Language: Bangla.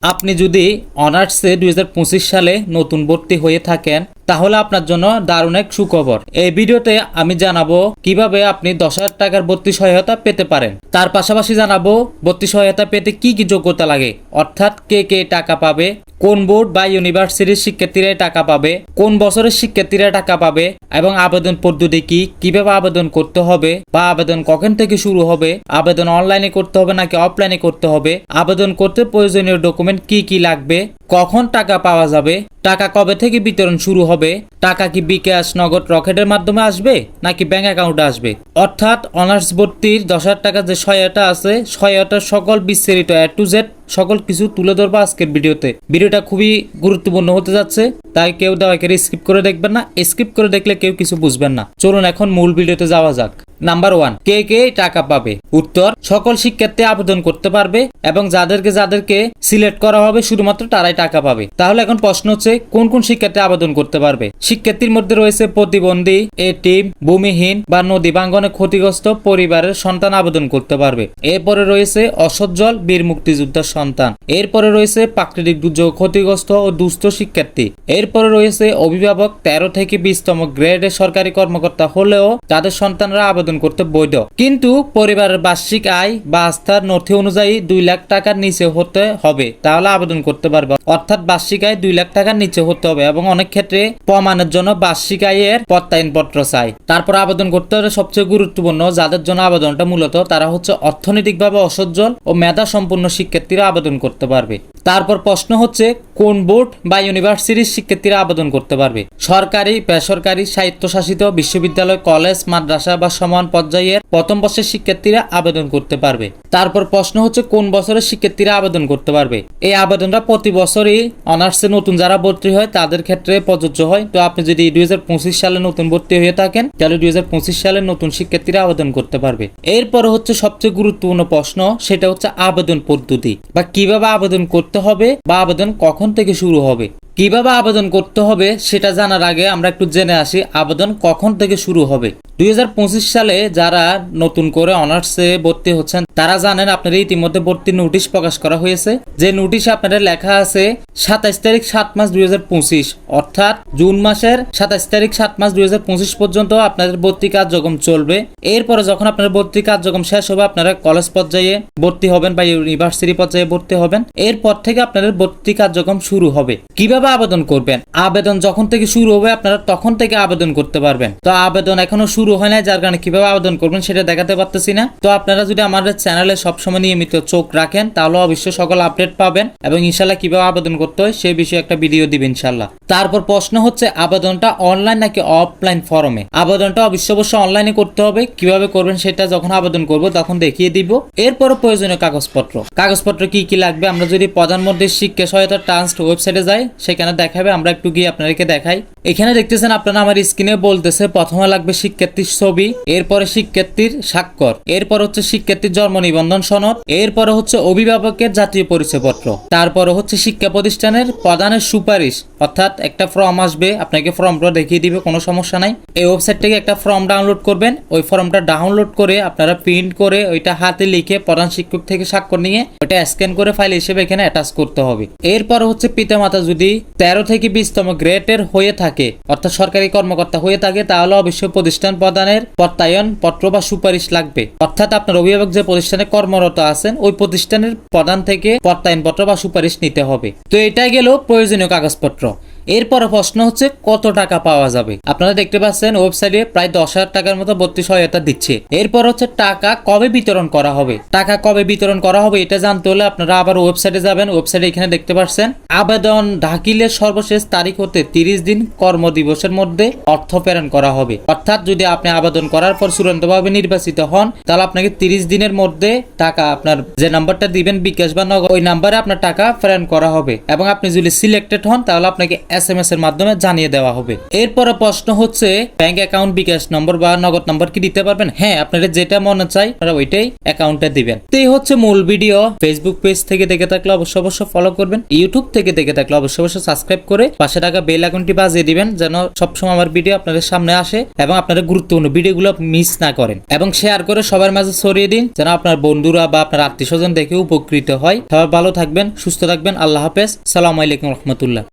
আপনি যদি অনার্সে 2025 সালে নতুন ভর্তি হয়ে থাকেন তাহলে আপনার জন্য দারুণ এক সুখবর। এই ভিডিওতে আমি জানাবো কিভাবে আপনি 10,000 টাকার ভর্তি সহায়তা পেতে পারেন। তার পাশাপাশি জানাবো ভর্তি সহায়তা পেতে কি কি যোগ্যতা লাগে, অর্থাৎ কে কে টাকা পাবে, কোন বোর্ড বা ইউনিভার্সিটির শিক্ষার্থীরা টাকা পাবে, কোন বছরের শিক্ষার্থীরা টাকা পাবে এবং আবেদন পদ্ধতি কি, কিভাবে আবেদন করতে হবে বা আবেদন কখন থেকে শুরু হবে, আবেদন অনলাইনে করতে হবে নাকি অফলাইনে করতে হবে, আবেদন করতে প্রয়োজনীয় ডকুমেন্ট কি কি লাগবে, কখন টাকা পাওয়া যাবে, টাকা কবে থেকে বিতরণ শুরু হবে, টাকা কি বিকাশ, নগদ, রকেটের মাধ্যমে আসবে নাকি ব্যাংক অ্যাকাউন্টে আসবে, অর্থাৎ অনার্স ভর্তির 10,000 টাকার যে সহায়তা আছে সহায়তার সকল বিস্তারিত A to Z সকল কিছু তুলে ধরবো আজকের ভিডিওতে। ভিডিওটা খুবই গুরুত্বপূর্ণ হতে যাচ্ছে, তাই কেউ দয়া করে স্কিপ করে দেখবেন না। স্কিপ করে দেখলে কেউ কিছু বুঝবেন না। চলুন এখন মূল ভিডিওতে যাওয়া যাক। নাম্বার 1, কে কে টাকা পাবে? উত্তর, সকল শিক্ষার্থী আবেদন করতে পারবে এবং যাদেরকে সিলেক্ট করা হবে শুধুমাত্র তারাই টাকা পাবে। তাহলে এখন প্রশ্ন হচ্ছে কোন কোন শিক্ষার্থী আবেদন করতে পারবে। শিক্ষার্থীর মধ্যে রয়েছে প্রতিবন্ধী, এটিম, ভূমিহীন বা নদী ভাঙ্গনে ক্ষতিগ্রস্ত পরিবারের সন্তান আবেদন করতে পারবে। এরপরে রয়েছে অসচ্ছল বীর মুক্তিযোদ্ধার সন্তান। এরপরে রয়েছে প্রাকৃতিক দুর্যোগ ক্ষতিগ্রস্ত ও দুস্থ শিক্ষার্থী। এরপরে রয়েছে অভিভাবক 13 থেকে 20তম গ্রেডের সরকারি কর্মকর্তা হলেও তাদের সন্তানরা আবেদন করতে বৈধ, কিন্তু পরিবারের বার্ষিক আয় বা আস্থার নথি অনুযায়ী 2 লাখ টাকার নিচে হতে হবে, তাহলে আবেদন করতে পারবে। অর্থাৎ বার্ষিক আয় 2 লাখ টাকার নিচে হতে হবে এবং অনেক ক্ষেত্রে প্রমাণের জন্য বার্ষিক আয়ের প্রত্যয়নপত্র চাই। তারপর আবেদন করতে হলে সবচেয়ে গুরুত্বপূর্ণ যাদের জন্য আবেদনটা মূলত তারা হচ্ছে অর্থনৈতিকভাবে অসচ্ছল ও মেধা সম্পন্ন শিক্ষার্থীরা আবেদন করতে পারবে। তারপর প্রশ্ন হচ্ছে কোন বোর্ড বা ইউনিভার্সিটির শিক্ষার্থীরা আবেদন করতে পারবে। সরকারি, বেসরকারি, স্বায়ত্তশাসিত বিশ্ববিদ্যালয়, কলেজ, মাদ্রাসা বা সমান পর্যায়ের প্রথম বর্ষের শিক্ষার্থীরা আবেদন করতে পারবে। তারপর প্রশ্ন হচ্ছে কোন বছরের শিক্ষার্থীরা আবেদন করতে পারবে। এই আবেদনটা প্রতি বছরই অনার্সে নতুন যারা ভর্তি হয় তাদের ক্ষেত্রে প্রযোজ্য হয়। তো আপনি যদি 2025 সালে নতুন ভর্তি হয়ে থাকেন তাহলে 2025 সালে নতুন শিক্ষার্থীরা আবেদন করতে পারবে। এরপরে হচ্ছে সবচেয়ে গুরুত্বপূর্ণ প্রশ্ন, সেটা হচ্ছে আবেদন পদ্ধতি বা কিভাবে আবেদন করতে হবে বা আবেদন কখন থেকে শুরু হবে। কিভাবে আবেদন করতে হবে সেটা জানার আগে আমরা একটু জেনে আসি আবেদন কখন থেকে শুরু হবে। 2025 সালে যারা নতুন করে অনার্সে ভর্তি হচ্ছেন তারা জানেন আপনারা ইতিমধ্যে ভর্তি নোটিশ প্রকাশ করা হয়েছে। যে নোটিশে আপনাদের লেখা আছে 27 তারিখ 7 মাস 2025, অর্থাৎ জুন মাসের 27 তারিখ 7 মাস 2025 পর্যন্ত আপনাদের ভর্তি কার্যক্রম চলবে। এরপরে যখন আপনাদের ভর্তি কার্যক্রম শেষ হবে আপনারা কলেজ পর্যায়ে ভর্তি হবেন বা ইউনিভার্সিটি পর্যায়ে ভর্তি হবেন। এরপর থেকে আপনাদের ভর্তি কার্যক্রম শুরু হবে। কিভাবে আবেদন করবেন? আবেদন যখন থেকে শুরু হবে আপনারা তখন থেকে আবেদন করতে পারবেন। তো আবেদন এখনো শুরু হয় না, যার কারণে কিভাবে আবেদন করবেন সেটা দেখাতে পারতেছি না। তো আপনারা যদি আমাদের চ্যানেলে সবসময় নিয়মিত চোখ রাখেন তাহলে অবশ্যই সকল আপডেট পাবেন এবং ইনশাল্লাহ কিভাবে আবেদন করতে হয় সেই বিষয়ে একটা ভিডিও দিবেন ইনশাল্লাহ। তারপর প্রশ্ন হচ্ছে আবেদনটা অনলাইন নাকি অফলাইন ফর্মে। আবেদনটা অবশ্যই অনলাইনে করতে হবে। কিভাবে করবেন সেটা যখন আবেদন করব তখন দেখিয়ে দিব। এরপর প্রয়োজনীয় কাগজপত্র কি কি লাগবে আমরা যদি প্রধানমন্ত্রী শিক্ষা সহায়তা ট্রাস্ট ওয়েবসাইটে যাই সেখানে দেখাবে। আমরা একটু গিয়ে আপনাদেরকে দেখাই। এখানে দেখতেছেন আপনারা আমার স্ক্রিনে বলতেছে প্রথমে লাগবে শিক্ষার্থীর ছবি, এরপরে শিক্ষার্থীর স্বাক্ষর, এরপর হচ্ছে শিক্ষার্থীর জন্ম নিবন্ধন সনদ, এরপরে হচ্ছে অভিভাবকের জাতীয় পরিচয়পত্র, তারপরে হচ্ছে শিক্ষা প্রতিষ্ঠানের প্রধানের সুপারিশ, অর্থাৎ একটা ফর্ম আসবে আপনাকে ফর্মটা দেখিয়ে দিবে, কোনো সমস্যা নাই। এই ওয়েবসাইট থেকে একটা ফর্ম ডাউনলোড করবেন। ওই ফর্মটা ডাউনলোড করে আপনারা প্রিন্ট করে ওইটা হাতে লিখে প্রধান শিক্ষক থেকে স্বাক্ষর নিয়ে ওইটা স্ক্যান করে ফাইল হিসেবে এখানে অ্যাটাচ করতে হবে। এরপর হচ্ছে পিতামাতা যদি 13 থেকে 20তম গ্রেডের হয়ে থাকে অর্থাৎ সরকারি কর্মকর্তা হয়ে থাকে তাহলে অবশ্যই প্রতিষ্ঠান প্রদানের প্রত্যয়ন পত্র বা সুপারিশ লাগবে। অর্থাৎ আপনার অভিভাবক যে প্রতিষ্ঠানে কর্মরত আছেন ওই প্রতিষ্ঠানের প্রধান থেকে প্রত্যয়ন পত্র বা সুপারিশ নিতে হবে। তো এটাই গেল প্রয়োজনীয় কাগজপত্র। এরপর প্রশ্ন হচ্ছে কত টাকা পাওয়া যাবে। আপনারা দেখতে পাচ্ছেন ওয়েবসাইটে প্রায় 10,000 টাকার মতো ভর্তি সহায়তা দিচ্ছে। এরপর হচ্ছে টাকা কবে বিতরণ করা হবে। টাকা কবে বিতরণ করা হবে এটা জানতে হলে আপনারা আবার ওয়েবসাইটে যাবেন। ওয়েবসাইটে এখানে দেখতে পাচ্ছেন আবেদন দাখিলের সর্বশেষ তারিখ হতে 30 দিন কর্মদিবসের মধ্যে অর্থ প্রেরণ করা হবে। অর্থাৎ যদি আপনি আবেদন করার পর চূড়ান্তভাবে নির্বাচিত হন তাহলে আপনাকে 30 দিনের মধ্যে টাকা আপনার যে নাম্বারটা দিবেন বিকাশ বা নগদ ওই নাম্বারে আপনার টাকা প্রেরণ করা হবে এবং আপনি যদি সিলেক্টেড হন তাহলে আপনাকে SMS এর মাধ্যমে জানিয়ে দেওয়া হবে। এরপরে প্রশ্ন হচ্ছে ব্যাংক অ্যাকাউন্ট, বিকাশ নম্বর বা নগদ নম্বর কি দিতে পারবেন? হ্যাঁ, আপনারা যেটা মনে চাই আপনারা ওইটাই অ্যাকাউন্টে দিবেন। তো এই হচ্ছে মূল ভিডিও। ফেসবুক পেজ থেকে দেখে থাকলে অবশ্যই ফলো করবেন, ইউটিউব থেকে দেখে থাকলে অবশ্যই সাবস্ক্রাইব করে পাশে থাকা বেল আইকনটি বাজিয়ে দিবেন যেন সবসময় আমার ভিডিও আপনাদের সামনে আসে এবং আপনারা গুরুত্বপূর্ণ ভিডিওগুলো মিস না করেন, এবং শেয়ার করে সবার মাঝে ছড়িয়ে দিন যেন আপনার বন্ধুরা বা আপনার আত্মীয়স্বজন দেখে উপকৃত হয়। সবাই ভালো থাকবেন, সুস্থ থাকবেন। আল্লাহ হাফেজ। সালামু আলাইকুম রহমতুল্লাহ।